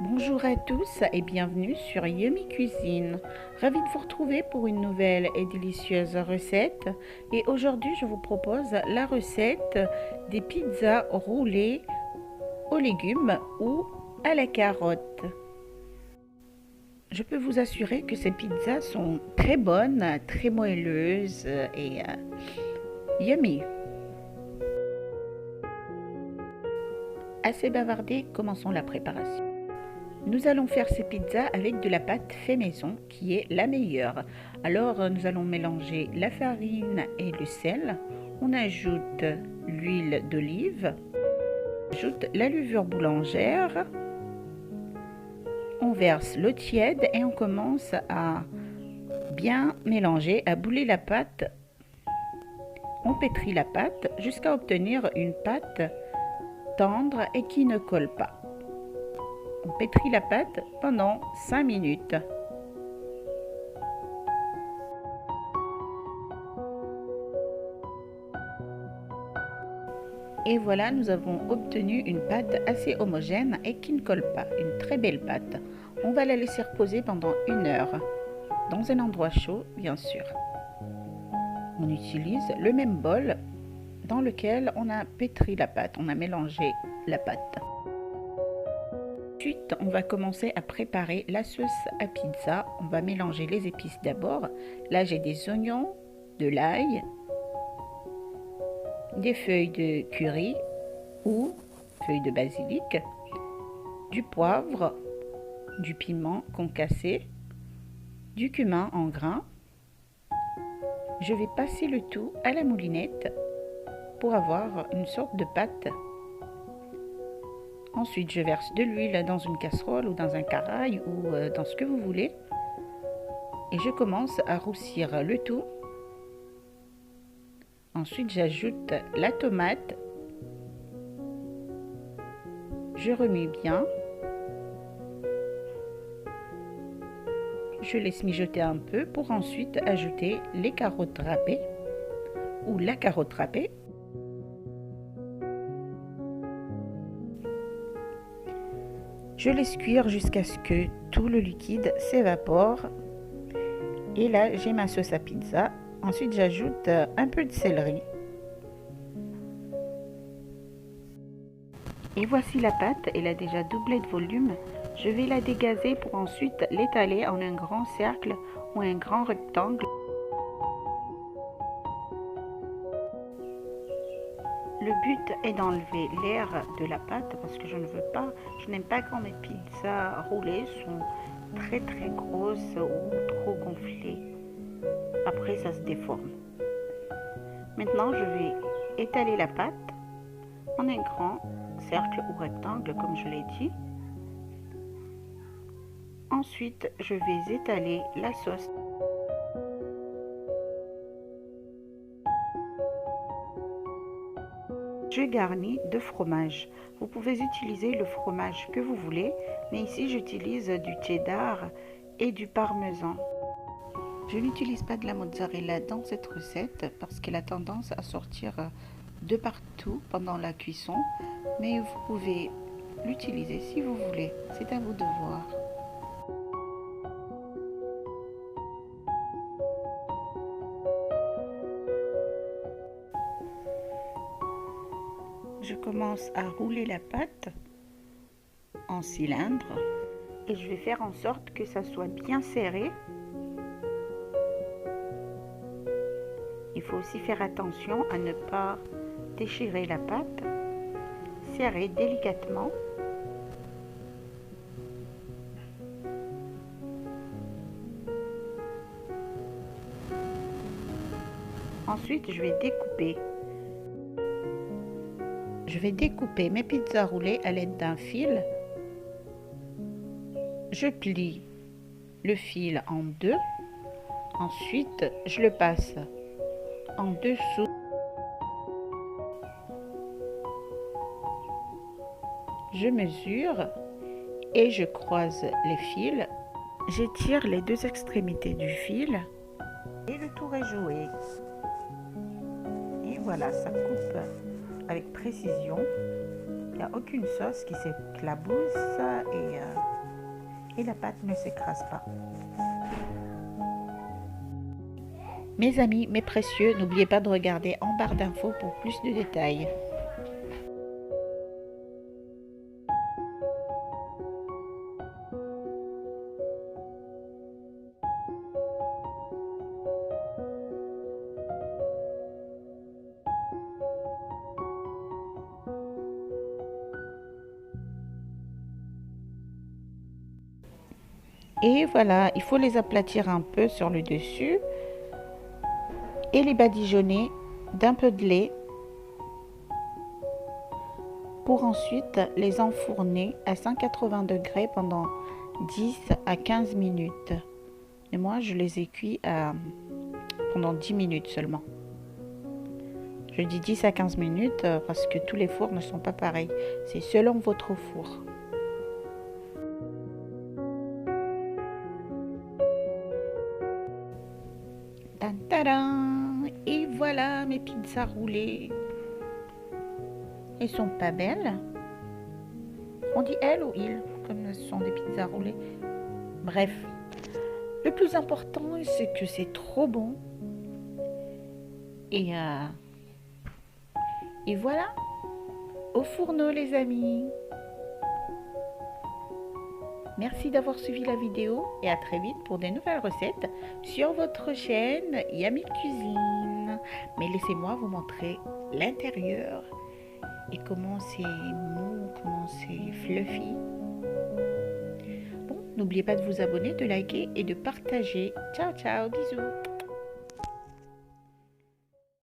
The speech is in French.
Bonjour à tous et bienvenue sur Yummy Cuisine. Ravie de vous retrouver pour une nouvelle et délicieuse recette. Et aujourd'hui, je vous propose la recette des pizzas roulées aux légumes ou à la carotte. Je peux vous assurer que ces pizzas sont très bonnes, très moelleuses et yummy. Assez bavardé, commençons la préparation. Nous allons faire ces pizzas avec de la pâte fait maison qui est la meilleure. Alors nous allons mélanger la farine et le sel. On ajoute l'huile d'olive. On ajoute la levure boulangère. On verse l'eau tiède et on commence à bien mélanger, à bouler la pâte. On pétrit la pâte jusqu'à obtenir une pâte tendre et qui ne colle pas. On pétrit la pâte pendant 5 minutes. Et voilà, nous avons obtenu une pâte assez homogène et qui ne colle pas. Une très belle pâte. On va la laisser reposer pendant 1 heure. Dans un endroit chaud, bien sûr. On utilise le même bol dans lequel on a pétri la pâte. On a mélangé la pâte. Ensuite, on va commencer à préparer la sauce à pizza. On va mélanger les épices d'abord. Là, j'ai des oignons, de l'ail, des feuilles de curry ou feuilles de basilic, du poivre, du piment concassé, du cumin en grains. Je vais passer le tout à la moulinette pour avoir une sorte de pâte. Ensuite, je verse de l'huile dans une casserole ou dans un carail ou dans ce que vous voulez. Et je commence à roussir le tout. Ensuite, j'ajoute la tomate. Je remue bien. Je laisse mijoter un peu pour ensuite ajouter les carottes râpées ou la carotte râpée. Je laisse cuire jusqu'à ce que tout le liquide s'évapore. Et là, j'ai ma sauce à pizza. Ensuite, j'ajoute un peu de céleri. Et voici la pâte, elle a déjà doublé de volume. Je vais la dégazer pour ensuite l'étaler en un grand cercle ou un grand rectangle. Le but est d'enlever l'air de la pâte parce que je n'aime pas quand mes pizzas roulées sont très grosses ou trop gonflées. Après, ça se déforme. Maintenant, je vais étaler la pâte en un grand cercle ou rectangle, comme je l'ai dit. Ensuite, je vais étaler la sauce. Je garnis de fromage. Vous pouvez utiliser le fromage que vous voulez, mais ici j'utilise du cheddar et du parmesan. Je n'utilise pas de la mozzarella dans cette recette parce qu'elle a tendance à sortir de partout pendant la cuisson, mais vous pouvez l'utiliser si vous voulez, c'est à vous de voir. Je commence à rouler la pâte en cylindre et je vais faire en sorte que ça soit bien serré. Il faut aussi faire attention à ne pas déchirer la pâte. Serrer délicatement. Ensuite, je vais découper. Je vais découper mes pizzas roulées à l'aide d'un fil. Je plie le fil en deux. Ensuite, je le passe en dessous. Je mesure et je croise les fils. J'étire les deux extrémités du fil et le tour est joué. Et voilà, ça coupe avec précision. Il n'y a aucune sauce qui s'éclabousse et et la pâte ne s'écrase pas. Mes amis, mes précieux, n'oubliez pas de regarder en barre d'infos pour plus de détails. Et voilà, il faut les aplatir un peu sur le dessus et les badigeonner d'un peu de lait pour ensuite les enfourner à 180 degrés pendant 10 à 15 minutes. Et moi, je les ai cuits pendant 10 minutes seulement. Je dis 10 à 15 minutes parce que tous les fours ne sont pas pareils. C'est selon votre four. Tadam! Et voilà mes pizzas roulées. Elles sont pas belles. On dit elle ou il, comme ce sont des pizzas roulées. Bref, le plus important, c'est que c'est trop bon. Et voilà, au fourneau les amis. Merci d'avoir suivi la vidéo et à très vite pour des nouvelles recettes sur votre chaîne Yummy Cuisine. Mais laissez-moi vous montrer l'intérieur et comment c'est mou, comment c'est fluffy. Bon, n'oubliez pas de vous abonner, de liker et de partager. Ciao, ciao, bisous.